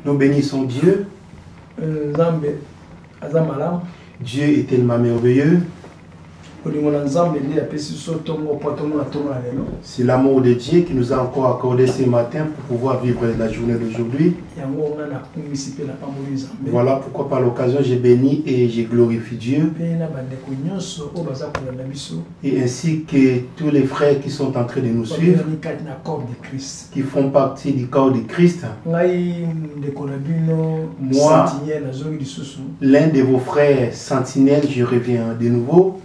Nous bénissons Dieu. Dieu est tellement merveilleux. C'est l'amour de Dieu qui nous a encore accordé ce matin pour pouvoir vivre la journée d'aujourd'hui. Voilà pourquoi par l'occasion j'ai béni et j'ai glorifié Dieu. Et ainsi que tous les frères qui sont en train de nous suivre, qui font partie du corps de Christ. Moi, l'un de vos frères sentinelles, je reviens de nouveau.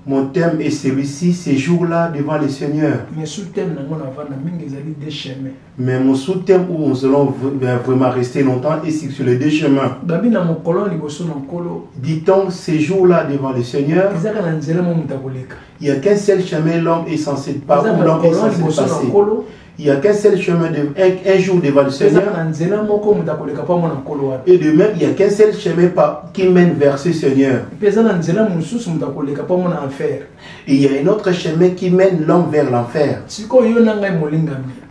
Mon thème est celui-ci, ces jours-là devant le Seigneur. Mais mon sous-thème où nous allons vraiment rester longtemps est sur les deux chemins. Dit-on, ces jours-là devant le Seigneur, il n'y a qu'un seul chemin, l'homme est censé parcourir, l'homme est censé passer. Il n'y a qu'un seul chemin, un jour devant le Seigneur. Et de même, il n'y a qu'un seul chemin qui mène vers ce Seigneur. Et il y a un autre chemin qui mène l'homme vers l'enfer.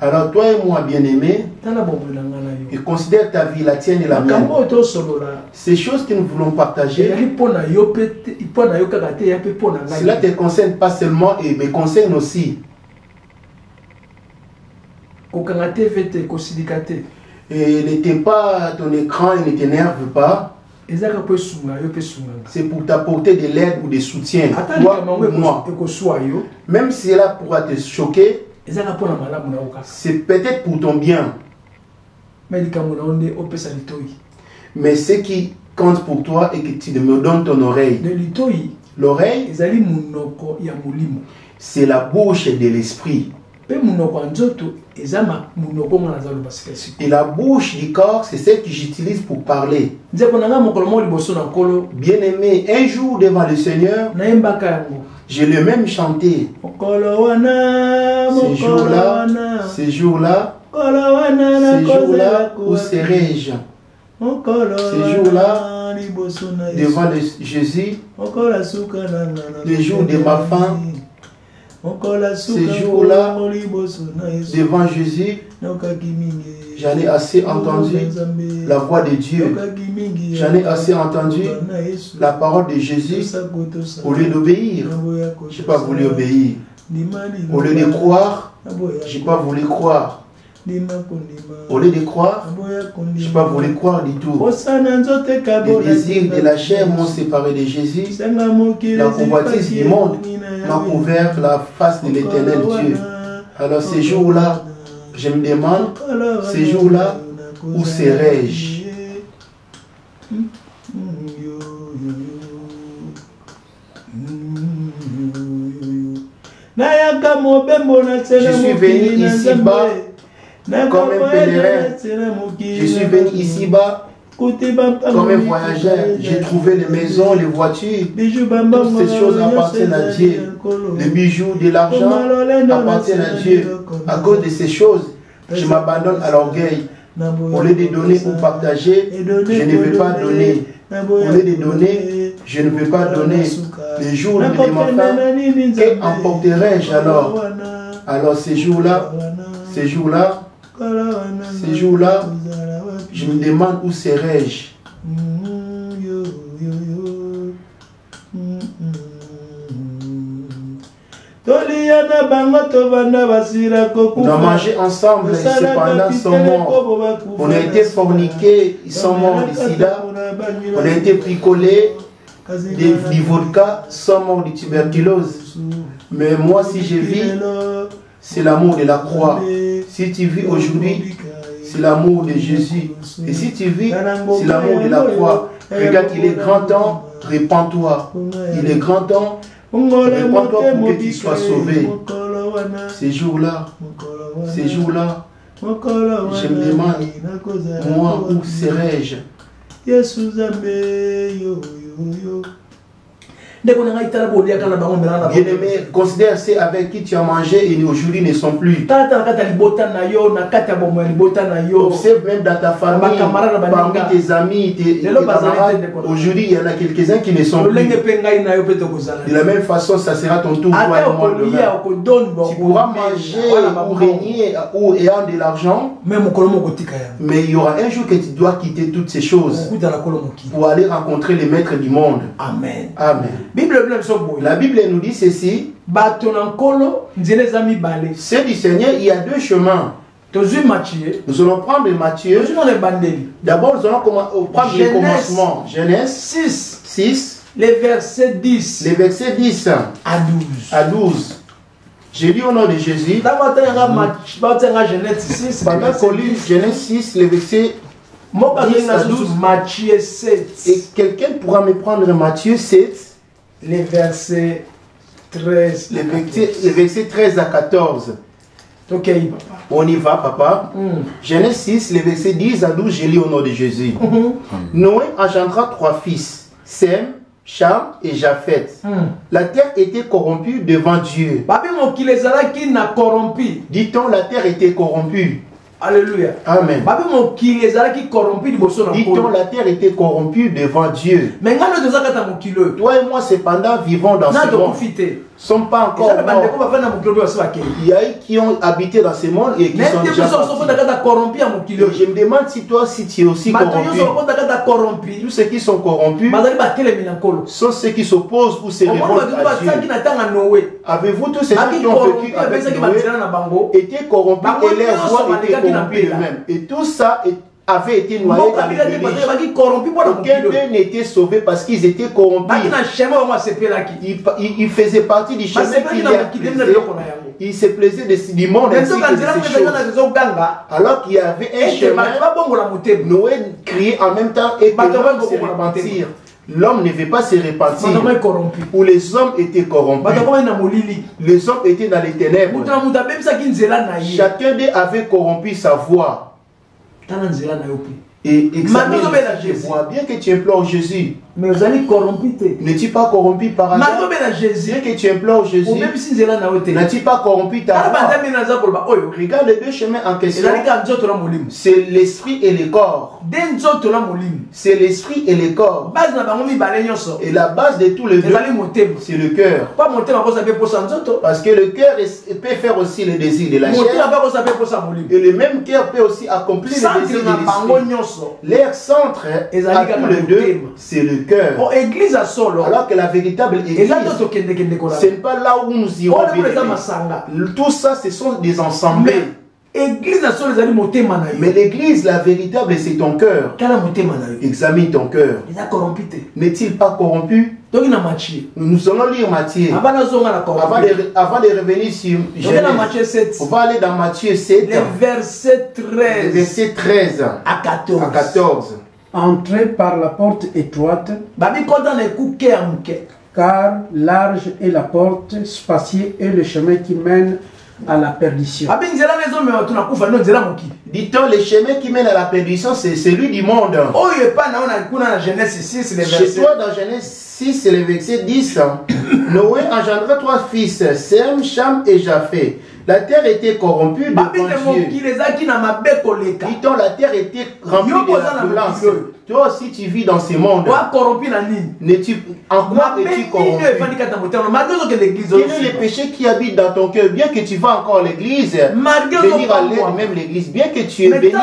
Alors toi et moi, bien-aimés, et considère ta vie, la tienne et la mienne. Ces choses que nous voulons partager, cela ne te concerne pas seulement et me concerne aussi. Et n'était pas ton écran, il ne t'énerve pas. C'est pour t'apporter de l'aide ou des soutiens. Toi ou moi. Même si cela pourra te choquer, c'est peut-être pour ton bien. Mais ce qui compte pour toi est que tu me donnes ton oreille. L'oreille, c'est la bouche de l'esprit. Et la bouche du corps, c'est celle que j'utilise pour parler. Bien-aimé, un jour devant le Seigneur, j'ai le même chanté. Ces jours-là, où serai-je? Ces jours-là, devant Jésus, les jours de ma fin. Ces jours-là, devant Jésus, j'en ai assez entendu la voix de Dieu. J'en ai assez entendu la parole de Jésus. Au lieu d'obéir, je n'ai pas voulu obéir. Au lieu de croire, je n'ai pas voulu croire. Au lieu de croire, je n'ai pas voulu croire du tout. Les désirs de la chair m'ont séparé de Jésus. La convoitise du monde m'a couvert la face de l'Éternel Dieu. Alors ces jours-là, je me demande, ces jours-là, où serai-je? Je suis venu ici-bas comme un pèlerin. Je suis venu ici-bas comme un voyageur. J'ai trouvé les maisons, les voitures. Toutes ces choses appartiennent à Dieu. Les bijoux, de l'argent appartiennent à Dieu. À cause de ces choses, je m'abandonne à l'orgueil. Au lieu de donner ou partager, je ne veux pas donner. Au lieu de donner, je ne veux pas donner. Les jours de ma fin, qu'emporterai-je alors? Alors ces jours-là, je me demande où serai-je. On a mangé ensemble, cependant ils sont morts. On a été forniqués, ils sont morts du sida. On a été bricolés, du vodka, ils sont morts de tuberculose. Mais moi, si je vis, c'est l'amour de la croix. Si tu vis aujourd'hui, c'est l'amour de Jésus. Et si tu vis, c'est l'amour de la croix. Regarde, il est grand temps, répands-toi. Il est grand temps, répands-toi pour que tu sois sauvé. Ces jours-là, je me demande, moi, où serai-je? Bien-aimé, considère ceux avec qui tu as mangé et aujourd'hui ne sont plus. Observe même dans ta famille, parmi tes amis, tes camarades. Aujourd'hui, il y en a quelques-uns qui ne sont plus. De la même façon, ça sera ton tour. Toi et moi demain. Tu pourras manger ou régner ou ayant de l'argent, mais il y aura un jour que tu dois quitter toutes ces choses pour aller rencontrer les maîtres du monde. Amen. Amen. La Bible nous dit ceci. C'est du Seigneur, il y a deux chemins. Nous allons prendre Matthieu. D'abord, nous allons prendre le commencement. Genèse 6. Les versets 10. Les versets 10 à 12. J'ai lu au nom de Jésus. Pendant qu'on lit Genèse 6, les versets 10 à 12. Matthieu 7. Et quelqu'un pourra me prendre Matthieu 7. Les versets 13. Les versets 13 à 14. Ok, papa. On y va, papa. Genèse 6, les versets 10 à 12, je lis au nom de Jésus. Noé engendra 3 fils, Sem, Cham et Japheth. La terre était corrompue devant Dieu. Dit-on, la terre était corrompue. Alléluia. Amen. Dit-on, la terre était corrompue devant Dieu. Toi et moi, cependant, vivons dans ce monde. Ne sont pas encore morts. Il y a qui ont habité dans ce monde et qui sont déjà partis. Je me demande si toi, si tu es aussi corrompu. Tous ceux qui sont corrompus sont ceux qui s'opposent ou se révoltent à Dieu. Avez-vous tous ces gens qui ont vécu avec Noé étaient corrompus et leurs voix étaient corrompues eux-mêmes. Et tout ça avait été noyé dans les déluge. Aucun d'eux n'était sauvé parce qu'ils étaient corrompus. Ils faisaient partie du chemin qui les plaisait. Ils se plaisaient du monde ainsi que de ces choses. Alors qu'il y avait un chemin, Noé criait en même temps et que l'homme se repentir. L'homme ne veut pas se repentir. Où les hommes étaient corrompus. Les hommes étaient dans les ténèbres. Chacun d'eux avait corrompu sa voix. Et examine, je vois bien que tu implores Jésus. N'es-tu pas corrompu par hasard? Bien que tu implores Jésus, n'as-tu pas corrompu ta voix? Regarde les deux chemins en question. C'est l'esprit et le corps. C'est l'esprit et le corps. Et la base de tous les deux, c'est le cœur. Parce que le cœur peut faire aussi le désir de la chair. Et le même cœur peut aussi accomplir le désir de l'esprit. L'air centre à tous les deux, c'est le cœur. Alors que la véritable église, ce n'est pas là où nous irons. Tout ça, ce sont des ensemblés. Mais l'église, la véritable, c'est ton cœur. Examine ton cœur. N'est-il pas corrompu? Nous allons lire Matthieu. Avant de revenir sur Genèse, on va aller dans Matthieu 7, verset 13 à 14. Entrez par la porte étroite, car large est la porte, spacieux est le chemin qui mène à la perdition. Dit-on, le chemin qui mène à la perdition, c'est celui du monde. Chez toi, dans Genèse 6, c'est le verset 10. Noé engendra 3 fils, Sem, Cham et Japheth. La terre était corrompue devant Dieu. Dit-on, la terre était remplie de la violence. Toi aussi, tu vis dans ce monde. En quoi es-tu corrompu? Quel est le péché qui habite dans ton cœur? Bien que tu vas encore à l'église, venir à l'aide, même l'église, bien que tu es béni,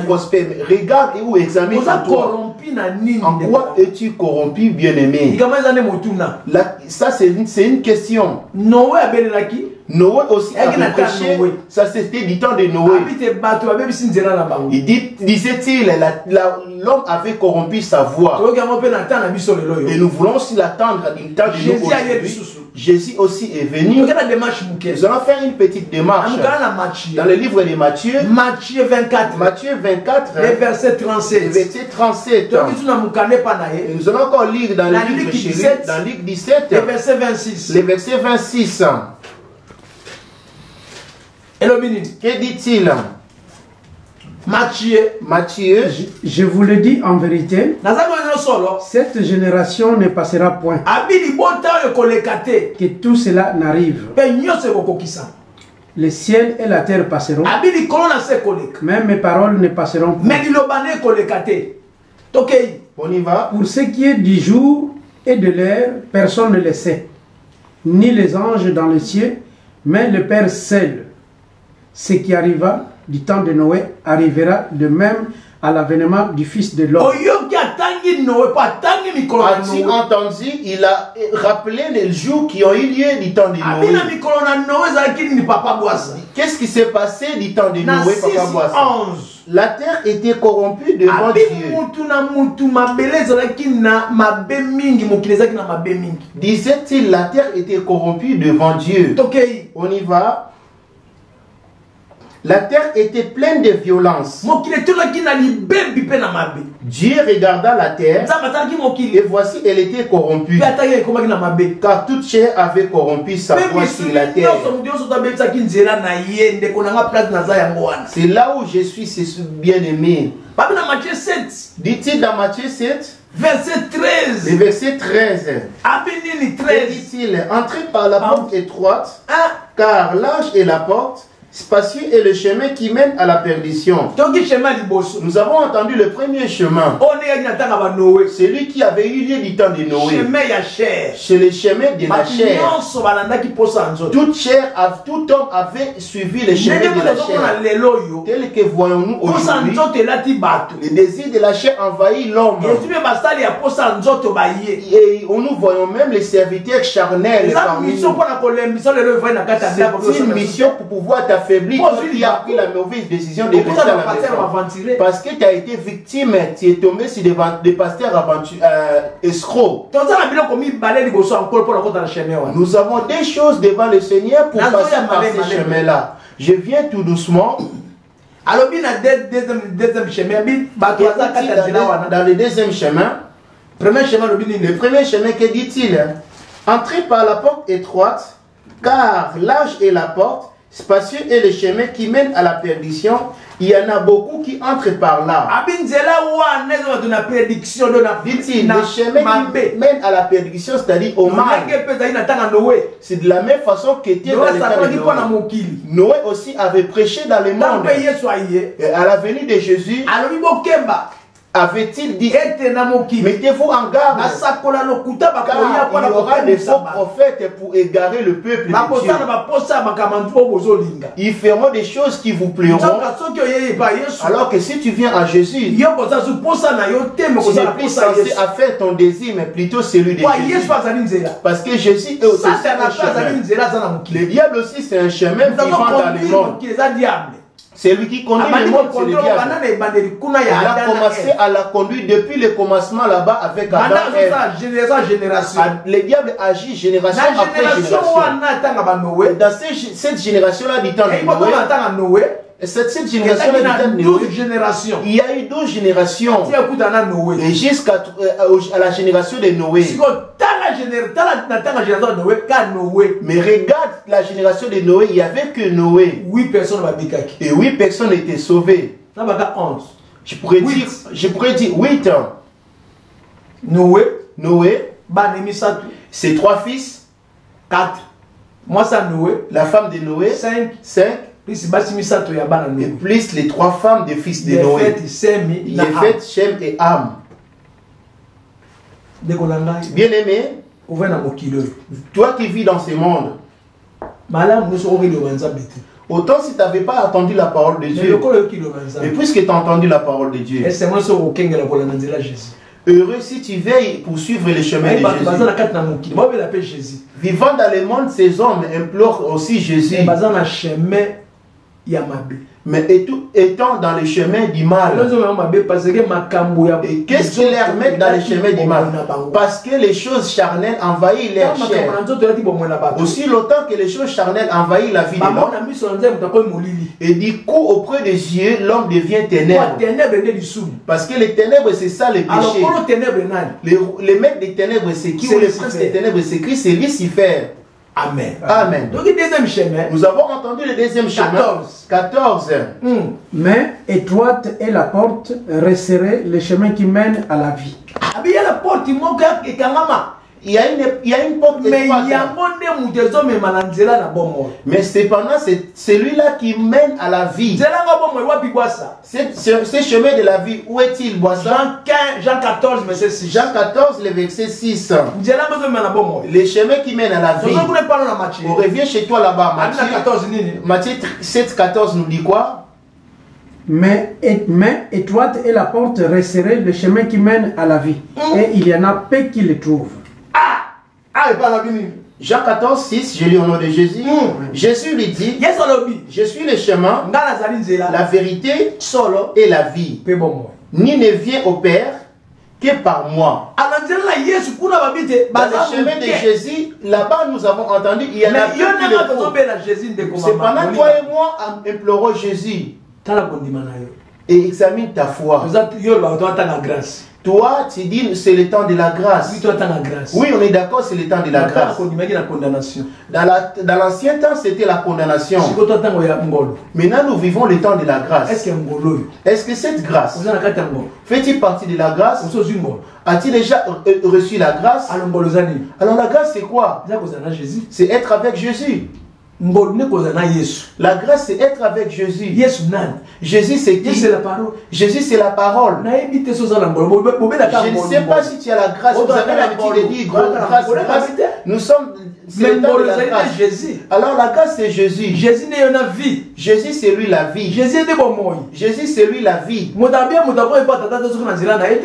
prospère, regarde et ou examine toi. En quoi es-tu corrompu, bien-aimé? Ça, c'est une question. Noé aussi avait péché. Ça, c'était du temps de Noé. Il disait-il, l'homme avait corrompu sa voix. Et nous voulons aussi l'attendre du temps de nous aujourd'hui. Jésus aussi est venu. Nous allons faire une petite démarche dans le livre de Matthieu. Matthieu 24. Matthieu 24. Le verset 37. Le verset 37. Et nous allons encore lire dans le livre chéri, dans Luc 17. Le verset 26. Le verset 26. Que dit-il? Matthieu, je vous le dis en vérité, Cette génération ne passera point. Que tout cela n'arrive. Le ciel et la terre passeront. Même mes paroles ne passeront point. On y va. Pour ce qui est du jour et de l'heure, personne ne le sait. Ni les anges dans le ciel, mais le Père seul. Ce qui arriva du temps de Noé arrivera de même à l'avènement du Fils de l'homme. As-tu entendu? Il a rappelé les jours qui ont eu lieu du temps de Noé. Qu'est-ce qui s'est passé du temps de Noé, Papa Boisse? La terre était corrompue devant Dieu. Disait-il, la terre était corrompue devant Dieu. On y va. La terre était pleine de violence. Dieu regarda la terre et voici elle était corrompue. Car toute chair avait corrompu sa voie sur la terre. C'est là où je suis, c'est bien-aimé. Dit-il dans Matthieu 7, verset 13. le verset 13. Dit-il, entrez par la porte étroite, car large est la porte, spacieux est le chemin qui mène à la perdition. Nous avons entendu le premier chemin. Celui qui avait eu lieu du temps de Noé. C'est le chemin de la chair. Toute chair, tout homme avait suivi le chemin de la chair. Tel que voyons-nous aujourd'hui, le désir de la chair envahit l'homme. Et nous voyons même les serviteurs charnels parmi nous. C'est une mission pour pouvoir affaibli quand tu as pris la mauvaise décision de rester à la maison. Parce que tu as été victime, tu es tombé sur des pasteurs escrocs. Nous avons des choses devant le Seigneur pour passer par ces chemins-là. Je viens tout doucement. Dans le deuxième chemin, le premier chemin, que dit-il? Entrez par la porte étroite, car large est la porte, spacieux est le chemin qui mène à la perdition. Il y en a beaucoup qui entrent par là. Dit-il, le chemin qui mène à la perdition, c'est-à-dire au mal. C'est de la même façon qu'était dans le temps de Noé. Noé aussi avait prêché dans le monde. Et à la venue de Jésus, avait-il dit, mettez-vous en garde, car il y aura des faux prophètes pour égarer le peuple de Dieu. Ils feront des choses qui vous plairont, alors que si tu viens à Jésus, tu n'es plus censé faire ton désir, mais plutôt celui de Jésus. Parce que Jésus est aussi un chemin. Le diable aussi, c'est un chemin vivant dans le monde. C'est lui qui conduit le monde, c'est le diable. Il a commencé à la conduire depuis le commencement là-bas avec Adam et Ève. Le diable agit génération après génération. Dans cette génération-là du temps de Noé, cette génération-là du temps de Noé, il y a eu 12 générations. Et jusqu'à la génération de Noé. Mais regarde la génération de Noé, il n'y avait que Noé. 8 personnes. Et 8 personnes étaient sauvées. Je pourrais dire 8 ans. Noé. Ses 3 fils. 4. La femme de Noé. 5. Et plus les 3 femmes des fils de Noé. Yépheth, Shem et Ham. Bien aimé, toi qui vis dans ce monde, autant si tu n'avais pas entendu la parole de Dieu, et puisque tu as entendu la parole de Dieu, heureux si tu veilles pour suivre le chemin de Jésus. Vivant dans le monde, ces hommes implorent aussi Jésus. Mais étant dans le chemin du mal. Et qu'est-ce qu'ils leur mettent dans le chemin du mal? Parce que les choses charnelles envahissent leur chair. Aussi longtemps que les choses charnelles envahissent la vie de l'homme. Et du coup, auprès de Dieu, l'homme devient ténèbres. Parce que les ténèbres, c'est ça le péché. Le maître des ténèbres, c'est qui? Ou le prince des ténèbres, c'est qui? C'est Lucifer. Amen. Amen. Donc, le deuxième chemin. Nous avons entendu le deuxième chemin. 14. Mais étroite est la porte, resserrée le chemin qui mène à la vie. Il y a la porte, il manque un kangama. Il y a une porte étroite. Mais cependant, c'est celui-là qui mène à la vie. Ce chemin de la vie, où est-il, Boissa? Jean 14, verset 6. Jean 14, le verset 6. Les chemins qui mènent à la vie. On revient chez toi là-bas, Matthieu 7, 14 nous dit quoi? Mais étroite est la porte resserrée, le chemin qui mène à la vie. Et il y en a peu qui le trouvent. Jean 14, 6, je lis au nom de Jésus. Jésus lui dit, je suis le chemin, la vérité et la vie. Ni ne vient au Père que par moi. Dans le chemin de Jésus, là-bas nous avons entendu, il y en a peu. C'est pendant toi et moi implorons Jésus. Et examine ta foi. Toi, tu dis c'est le temps de la grâce. Oui, on est d'accord, c'est le temps de la grâce. Dans l'ancien temps, c'était la condamnation. Maintenant, nous vivons le temps de la grâce. Est-ce que cette grâce fait-il partie de la grâce? A-t-il déjà reçu la grâce? Alors la grâce, c'est quoi? C'est être avec Jésus. La grâce, c'est être avec Jésus. Jésus, c'est qui? Jésus, c'est la parole. Je ne sais pas si tu as la grâce. Vous avez l'habitude de dire grâce. Nous sommes. C'est le temps de la grâce. Alors la grâce, c'est Jésus. Jésus, c'est lui la vie. Jésus, c'est lui la vie.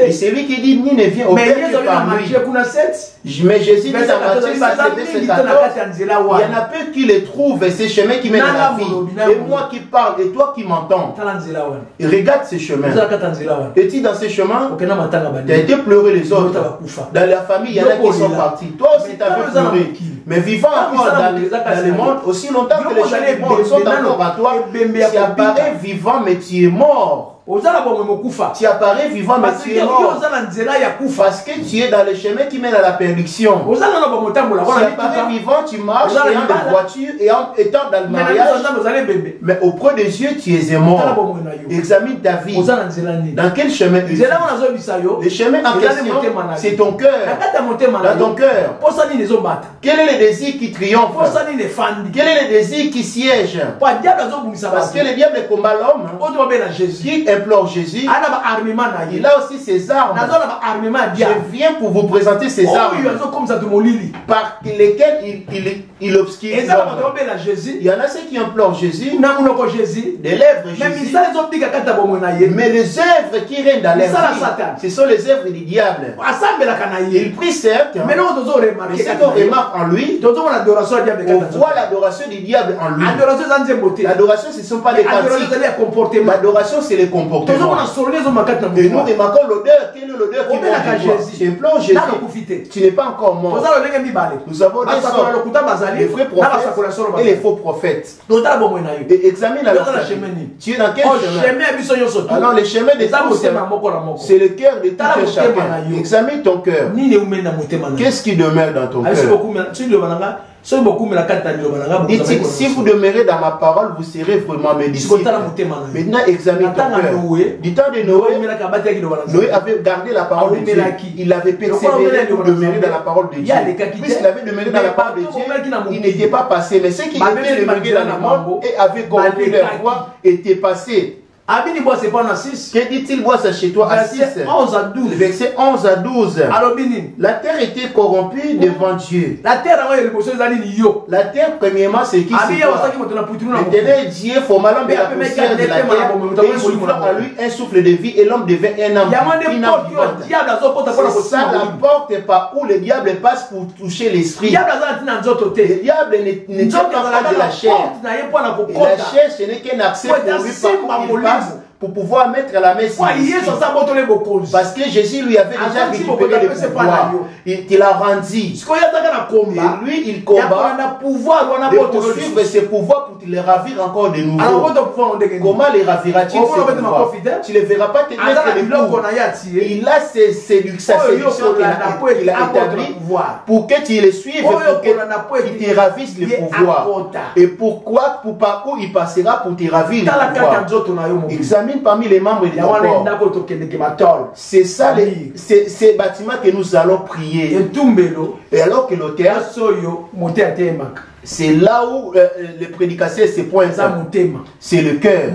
Et c'est lui qui dit, ni ne vient au Père que par lui. Mais Jésus dit dans Matthieu 7, il y en a peu qui les trouvent, ces chemins qui mènent à la vie. Et moi qui parle, et toi qui m'entends. Et regarde ces chemins. Es-tu dans ces chemins? Tu as été pleurer les autres. Dans la famille, il y en a qui sont partis. Toi aussi, tu avais pleuré. Mais vivant encore dans le monde, aussi longtemps que les gens du monde sont encore à toi, tu apparais vivant, mais tu es mort. Tu apparais vivant, mais tu es mort. Parce que tu es dans le chemin qui mène à la perdition. Tu apparais vivant, tu marches ayant des voitures et étant dans le mariage. Mais auprès des yeux, tu es mort. Examine ta vie. Dans quel chemin es-tu? Le chemin en question, c'est ton cœur. Dans ton cœur. Quel est le désir qui triomphe? Quel est le désir qui siège? Parce que le diable combat l'homme qui implore Jésus. Il a aussi ses armes. Je viens pour vous présenter ses armes par lesquelles il obscure. Il y en a ceux qui implorent Jésus, des lèvres Jésus, mais les œuvres qui règnent dans leur vie, ce sont les œuvres du diable. Il prie certes, mais ce qu'on remarque en lui, on voit l'adoration du diable en lui. L'adoration, ce ne sont pas les cantiques. L'adoration, c'est les comportements. Et nous remarquons l'odeur. Quelle est l'odeur qui monte du bois? Tu implores Jésus. Tu n'es pas encore mort. Nous avons des sortes, les vrais prophètes et les faux prophètes. Et examine alors ta chemin. Tu es dans quel chemin? Alors le chemin de tous, c'est le cœur de tout un chacun. Examine ton cœur. Qu'est-ce qui demeure dans ton cœur? Si vous demeurez dans ma parole, vous serez vraiment mes disciples. Maintenant, examine ton cœur. Du temps de Noé, Noé avait gardé la parole de Dieu. Il avait persévéré pour demeurer dans la parole de Dieu. Puisqu'il avait demeuré dans la parole de Dieu, il n'était pas passé. Mais ceux qui étaient demeurés dans le monde et avaient corrompu leur foi étaient passés. Que dit-il chez toi à 6? Verset 11 à 12. La terre était corrompue devant Dieu. La terre, premièrement, c'est qui? C'est toi. L'éternel Dieu forma l'homme de la poussière de la terre et souffla à lui un souffle de vie et l'homme devint un âme vivante. C'est ça la porte par où le diable passe pour toucher l'esprit. Le diable ne tient pas de la chair. Et la chair, ce n'est qu'un accès pour lui par où il passe pour pouvoir mettre la main sur lui. Parce que Jésus lui avait déjà récupéré le pouvoir. Il l'a rendu. Et lui, il combat de poursuivre ses pouvoirs pour les ravir encore de nouveau. Comment les ravira-t-il ses pouvoirs? Tu ne les verras pas te mettre les coups. Il a sa séduction qu'il a établie pour que tu les suives, pour qu'il te ravisse le pouvoir. Et pourquoi, pour par où il passera pour te ravir le pouvoir. Examine parmi les membres de ton corps. C'est ça, ces bâtiments que nous allons prier. Et alors que l'auteur, c'est là où le prédicateur se pointe. C'est le cœur.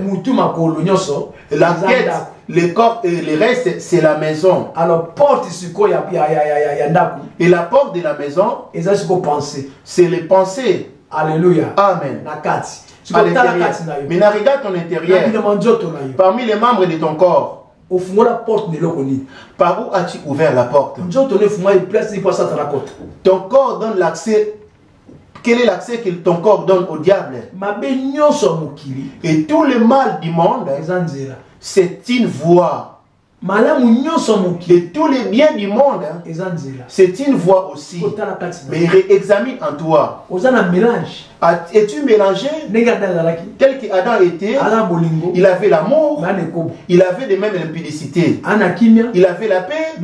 La tête, le corps et le reste, c'est la maison. Alors, porte et la porte de la maison, c'est les pensées. Alléluia. Amen. À l'intérieur. Maintenant, regarde ton intérieur. Parmi les membres de ton corps, par où as-tu ouvert la porte? Ton corps donne l'accès. Quel est l'accès que ton corps donne au diable? Et tout le mal du monde, c'est une voie. Et tous les biens du monde, c'est une voie aussi. Mais réexamine en toi. Es-tu mélangé? Tel qu'Adam était, il avait l'amour, il avait de même l'impudicité, il avait la paix,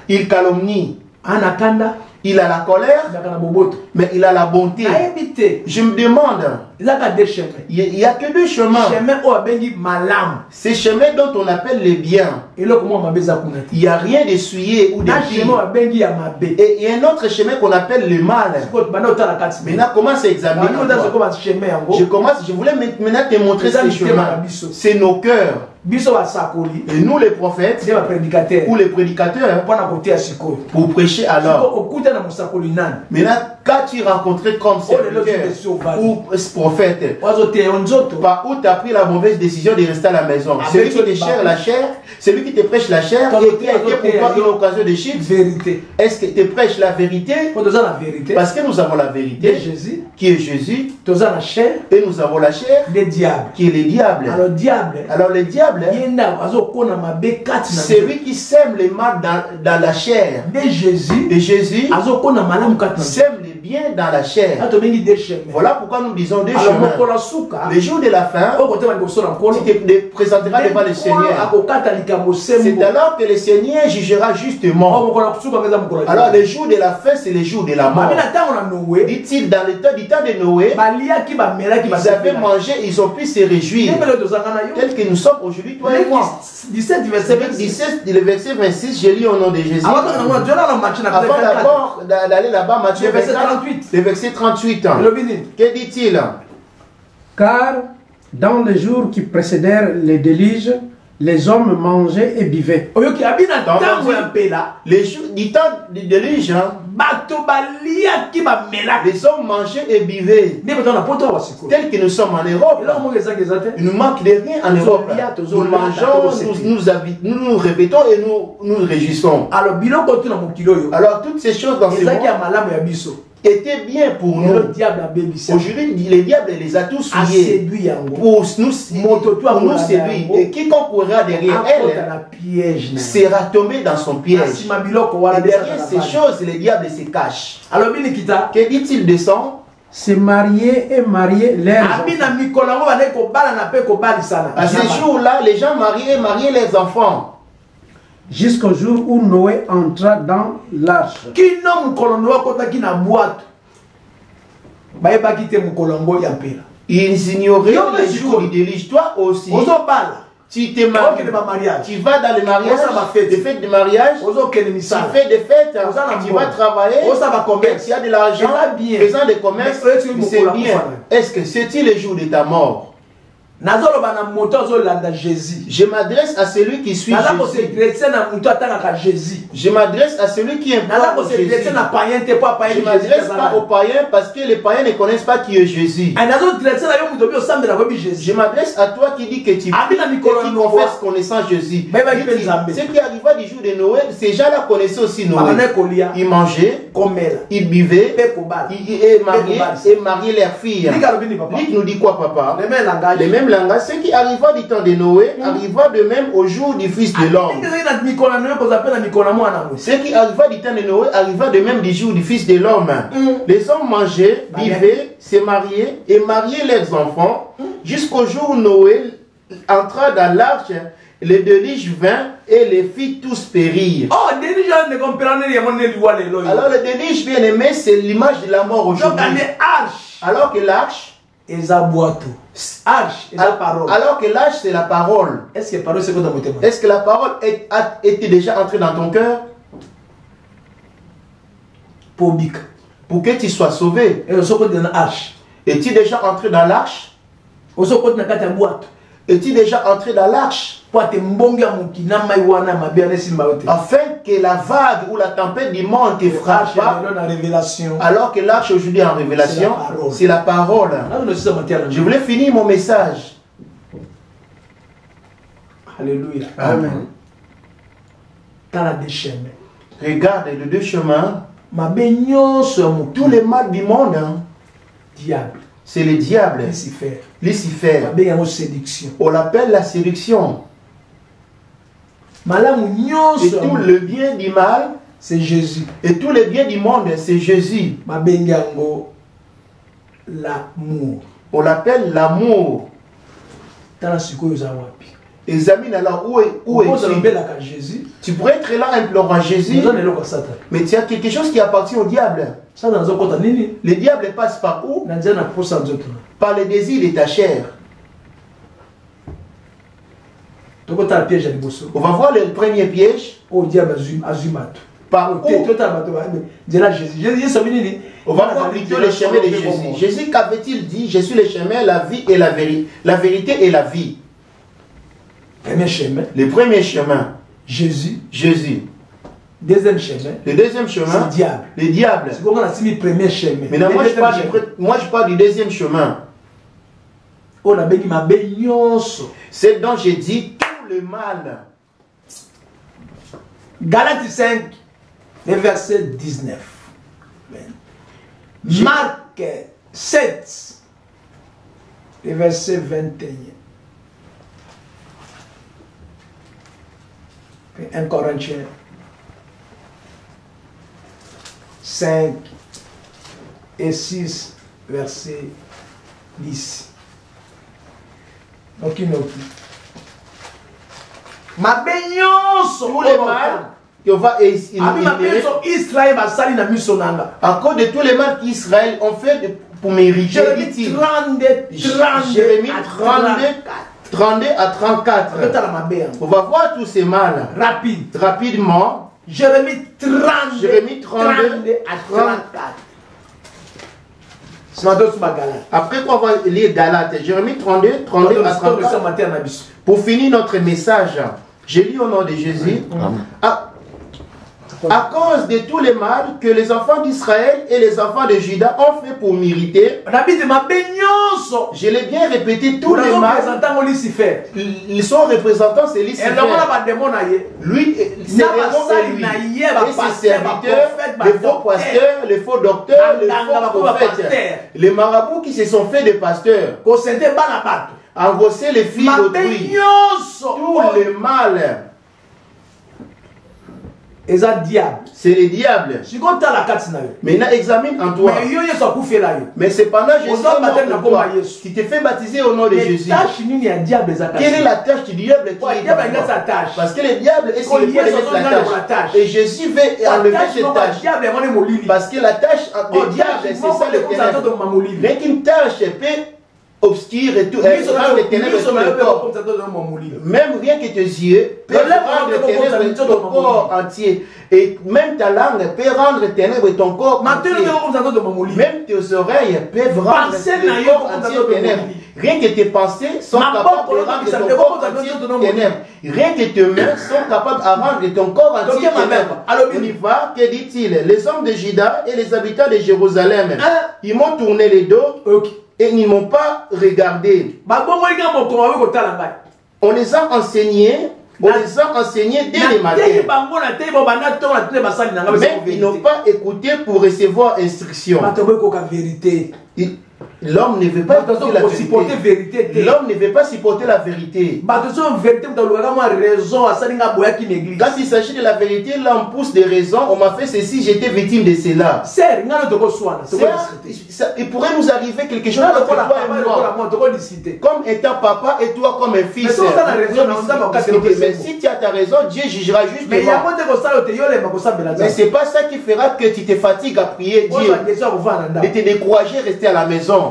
il calomnie, il a la colère, mais il a la bonté. Je me demande, il n'y a que deux chemins. Ces chemins dont on appelle les biens. Il n'y a rien d'essuyé ou de pire. Et il y a un autre chemin qu'on appelle le mal. Maintenant, commence à examiner. Je voulais maintenant te montrer ces chemins. C'est nos cœurs. Et nous les prophètes ou les prédicateurs pour prêcher alors. Maintenant, quand tu rencontrais comme serviteur ou prophète, par où tu as pris la mauvaise décision de rester à la maison, celui qui te cherche la chair, celui qui te prêche la chair et qui a été pour toi une occasion de chute, est-ce que tu prêches la vérité? Parce que nous avons la vérité qui est Jésus et nous avons la chair qui est le diable. Alors le diable, c'est lui qui sème le mal dans la chair. Et Jésus sème les biens dans la chair. Voilà pourquoi nous disons deux chemins. Le jour de la fin, tu te présenteras devant le Seigneur. C'est alors que le Seigneur jugera justement. Alors le jour de la fin, c'est le jour de la mort. Dit-il, dans le temps de Noé, ils avaient mangé, ils ont pu se réjouir. Tel que nous sommes aujourd'hui, toi et moi. 17, le verset 26, je lis au nom de Jésus. Avant d'abord d'aller là-bas, Matthieu 28. Le verset 38. Que dit-il? Car dans les jours qui précédèrent les déluges, les hommes mangeaient et buvaient. Les jours du temps du déluge, les hommes mangeaient et buvaient. Tel que nous sommes en Europe, il nous manque de rien en Europe. Nous mangeons, nous nous répétons et nous nous réjouissons. Alors toutes ces choses dans ce monde était bien pour nous. Aujourd'hui, le diable les a tous souillés pour nous séduire. Et quiconque courra derrière elle sera tombé dans son piège. Et derrière ces choses, le diable se cache. Alors, que dit-il de ça? Se marier et marier leurs enfants. À ce jour-là, les gens mariaient et mariaient leurs enfants. Jusqu'au jour où Noé entra dans l'arche. Ils ignoraient les jours du déluge. Toi aussi, tu te maries, tu vas dans le mariage, des fêtes de mariage, tu fais des fêtes, tu vas travailler, tu as de l'argent, faisant des commerces, c'est bien. Est-ce que c'est-il le jour de ta mort? Je m'adresse à celui qui suit Jésus. Je m'adresse à celui qui importe Jésus. Je ne m'adresse pas aux païens parce que les païens ne connaissent pas qui est Jésus. Je m'adresse à toi qui dis que tu confesses connaissant Jésus. Ce qui arriva du jour de Noé, ces gens-là connaissaient aussi Noé. Ils mangeaient, ils buvaient, et mariaient leurs filles. Luc nous dit quoi, papa? Le même même langage, ce qui arriva du temps de Noé arriva de même au jour du Fils de l'homme. Ce qui arriva du temps de Noé arriva de même du jour du Fils de l'homme. Les hommes mangeaient, vivaient, se mariaient et mariaient leurs enfants jusqu'au jour où Noé entra dans l'arche. Le déluge vint et les filles tous périrent. Oh, déluge, alors le déluge, bien aimé, c'est l'image de la mort aujourd'hui. Alors que l'arche, alors que l'arche, c'est la parole. Est-ce que parole, c'est quoi dans mon témoin? Est-ce que la parole a été déjà entrée dans ton cœur? Pour que tu sois sauvé. Es-tu déjà entré dans l'arche? Es-tu déjà entré dans l'arche? Afin que la vague ou la tempête du monde te frappe pas. Alors que l'arche aujourd'hui en révélation, c'est la parole. Je voulais finir mon message. Alléluia. Amen. Regarde les deux chemins. Tous les mal du monde, diable. C'est le diable. Lucifer. On l'appelle la séduction. Et tout le bien du mal, c'est Jésus. Et tout le bien du monde, c'est Jésus. L'amour. On l'appelle l'amour. Examine alors où es-tu? Tu pourrais être là implorant Jésus, mais tu as quelque chose qui appartient au diable. Le diable passe par où? Par les désirs de ta chair. On va voir le premier piège. Par où? On va voir plutôt le chemin de Jésus. Jésus, qu'avait-il dit? Je suis le chemin, la vie et la vérité. La vérité et la vie. Le premier chemin. Jésus. Deuxième chemin. Le deuxième chemin. Le diable. Maintenant, moi je parle du deuxième chemin. C'est dont j'ai dit tout le mal. Galates 5, verset 19. Marc 7, verset 21. 1 Corinthiens 5 et 6, verset 10. Donc, il nous dit, ma baignance, tous les mal qui va à cause de tous les mal qu'Israël ont fait pour mériter. Jérémie 32 à 34. On va voir tous ces mal. Rapidement. Jérémie 32 à 34. Après quoi on va lire Galates. Jérémie 32 à 34. Pour finir notre message, j'ai lu au nom de Jésus. À cause de tous les mal que les enfants d'Israël et les enfants de Juda ont fait pour mériter, je l'ai bien répété, tous les mal, ils sont représentants, c'est Lucifer. Lui, c'est lui et ses serviteurs, les faux pasteurs, les faux docteurs, les faux prophètes, les marabouts qui se sont faits des pasteurs, engrosser les filles d'autrui, tout le mal. C'est le diable. Maintenant, examine en toi. Mais cependant, Jésus, qui te fait baptiser au nom de Jésus. Quelle est la tâche du diable qui est dans toi? Parce que le diable est sur le point de mettre la tâche. Et Jésus veut enlever cette tâche. Parce que la tâche du diable, c'est ça le ténèbre. Mais qu'une tâche peut obscure et tout, rendre les ténèbres tout le corps. Même rien que tes yeux peuvent rendre les ténèbres ton corps entier. Et même ta langue peut rendre ténèbres ton corps entier. Même tes oreilles peuvent rendre ton corps entier ténèbres. Rien que tes pensées sont capables de rendre ton corps entier ténèbres. Rien que tes mains sont capables de rendre ton corps entier ténèbres. On y va, que dit-il? Les hommes de Juda et les habitants de Jérusalem, ils m'ont tourné les dos. Et ils ne m'ont pas regardé. On les a enseignés. On les a enseignés dès le matin. Mais ils n'ont pas écouté pour recevoir instruction. L'homme ne veut pas supporter la vérité. L'homme ne veut pas supporter la vérité. Quand il s'agit de la vérité, l'homme pousse des raisons. On m'a fait ceci, j'étais victime de cela. Il pourrait nous arriver quelque chose entre toi et moi. Comme étant papa et toi comme un fils. Mais si tu as ta raison, Dieu jugera justement. Mais ce n'est pas ça qui fera que tu te fatigues à prier Dieu. De te décourager, rester à la maison.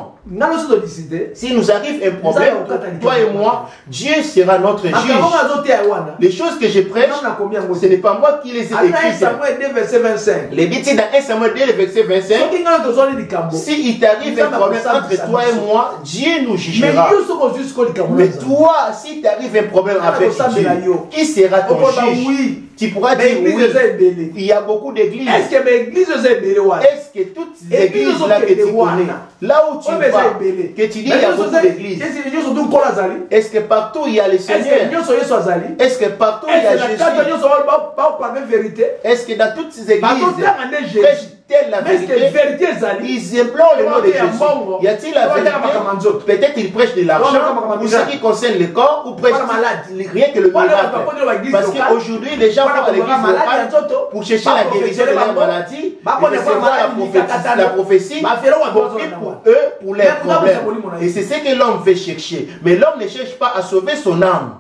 Si nous arrive un problème, toi et moi, Dieu sera notre juge. Les choses que je prêche, ce n'est pas moi qui les ai écrites. Les bêtises dans 1 Samuel 2, verset 25. Si il t'arrive un problème entre toi et moi, Dieu nous jugera. Mais toi, si t'arrive un problème avec Dieu, qui sera ton juge? Tu pourras dire oui, il y a beaucoup d'églises. Est-ce que toutes les églises là que tu connais, là où tu vas, que tu dis il y a beaucoup d'églises, est-ce que partout il y a les seigneurs? Est-ce que partout il y a Jésus? Est-ce que dans toutes ces églises, prêchent-elles la vérité? Ils implorent le nom de Jésus. Y a-t-il la vérité? Peut-être ils prêchent de l'argent, ou ce qui concerne le corps, ou prêchent rien que le miracle. Parce qu'aujourd'hui, les gens vont à l'église locale pour chercher la guérison de leur maladie, et recevoir la prophétie, pour eux, pour leurs problèmes. Et c'est ce que l'homme veut chercher. Mais l'homme ne cherche pas à sauver son âme.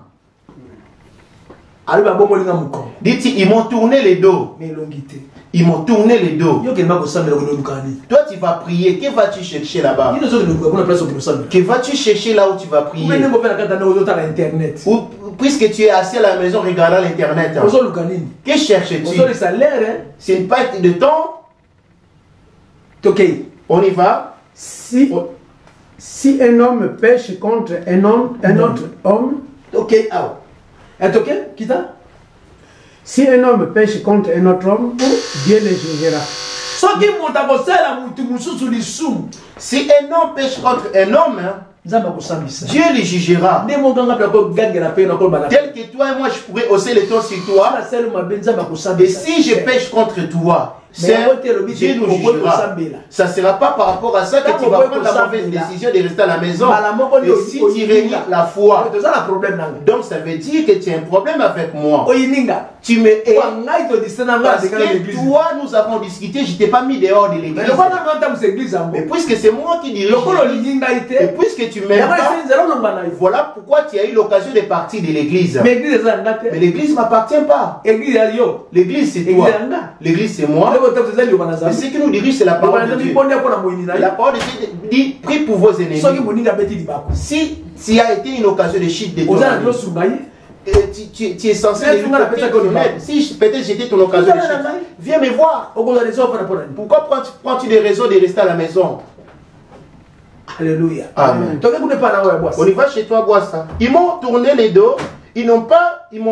Dit-il, ils m'ont tourné les dos. Ils m'ont tourné les dos. Toi, tu vas prier. Que vas-tu chercher là-bas? Que vas-tu chercher là où tu vas prier? Puisque tu es assis à la maison regardant l'internet. Que cherches-tu? C'est une perte de temps. On y va. Si un homme pêche contre un autre homme. Si un homme pêche contre un autre homme, Dieu le jugera. Si un homme pêche contre un homme, Dieu le jugera. Tel que toi et moi, je pourrais hausser les tons sur toi. Et si je pêche contre toi, Dieu nous jugera. Ça ne sera pas par rapport à ça que tu vas prendre la mauvaise décision de rester à la maison. Et si tu renies la foi, donc ça veut dire que tu as un problème avec moi. Tu me hais. Parce que toi, nous avons discuté, je ne t'ai pas mis dehors de l'église. Mais puisque c'est moi qui dirige l'église, et puisque tu m'aimes pas, voilà pourquoi tu as eu l'occasion de partir de l'église. Mais l'église ne m'appartient pas. L'église c'est toi. L'église c'est moi. Mais ce qui nous dirige, c'est la parole de Dieu. La parole de Dieu dit, prie pour vos ennemis. Si tu as été une occasion de chute de ton ami, tu es censé si peut-être j'étais ton occasion de chute, viens me voir. Pourquoi prends-tu des raisons de rester à la maison? Alléluia. Amen. On y va chez toi boire ça. Ils m'ont tourné les dos. Ils m'ont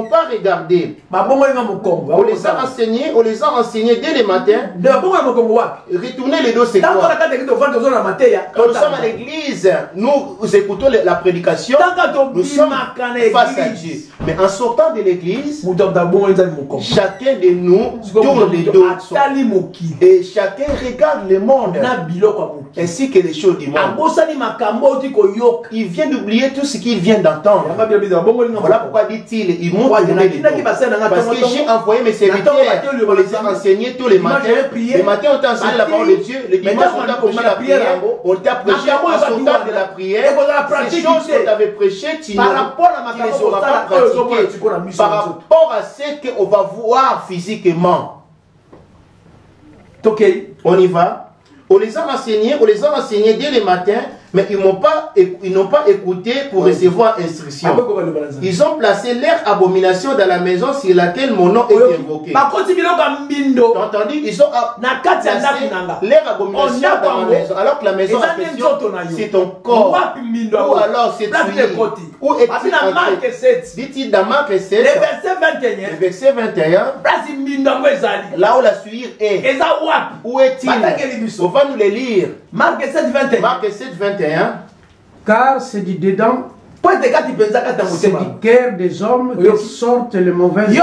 pas regardé. On les a enseignés dès le matin. Retourner les dos, c'est quoi? Quand nous sommes à l'église, nous écoutons la prédication. Nous sommes face à Dieu. Mais en sortant de l'église, chacun de nous tourne les dos. Et chacun regarde le monde ainsi que les choses du monde. Il vient d'oublier tout ce qu'il vient d'entendre. Voilà pourquoi dit-il, ils m'ont tourné les dos. Parce que j'ai envoyé mes serviteurs, on les a enseignés tous les matins. Les matins, on t'a enseigné la parole de Dieu. Le dimanche, on t'a prêché la prière. On t'a prêché en sortant de la prière. Ces choses qu'on t'avait prêchées, tu ne les auras pas pratiquées. Par rapport à ce qu'on va voir physiquement. On y va. On les a enseignés dès le matin, mais ils n'ont pas écouté pour recevoir instruction. Ils ont placé leur abomination dans la maison sur laquelle mon nom est invoqué. T'as entendu? Ils ont placé leur abomination dans ma maison, alors que la maison en question, c'est ton corps. Ou alors c'est toi. Où est-il entré? Dit-il dans Marc 7, le verset 21, là où la suire est. Où est-il? On va nous les lire. Marc 7, 21. Car c'est du dedans, c'est du cœur des hommes qui sortent les mauvaises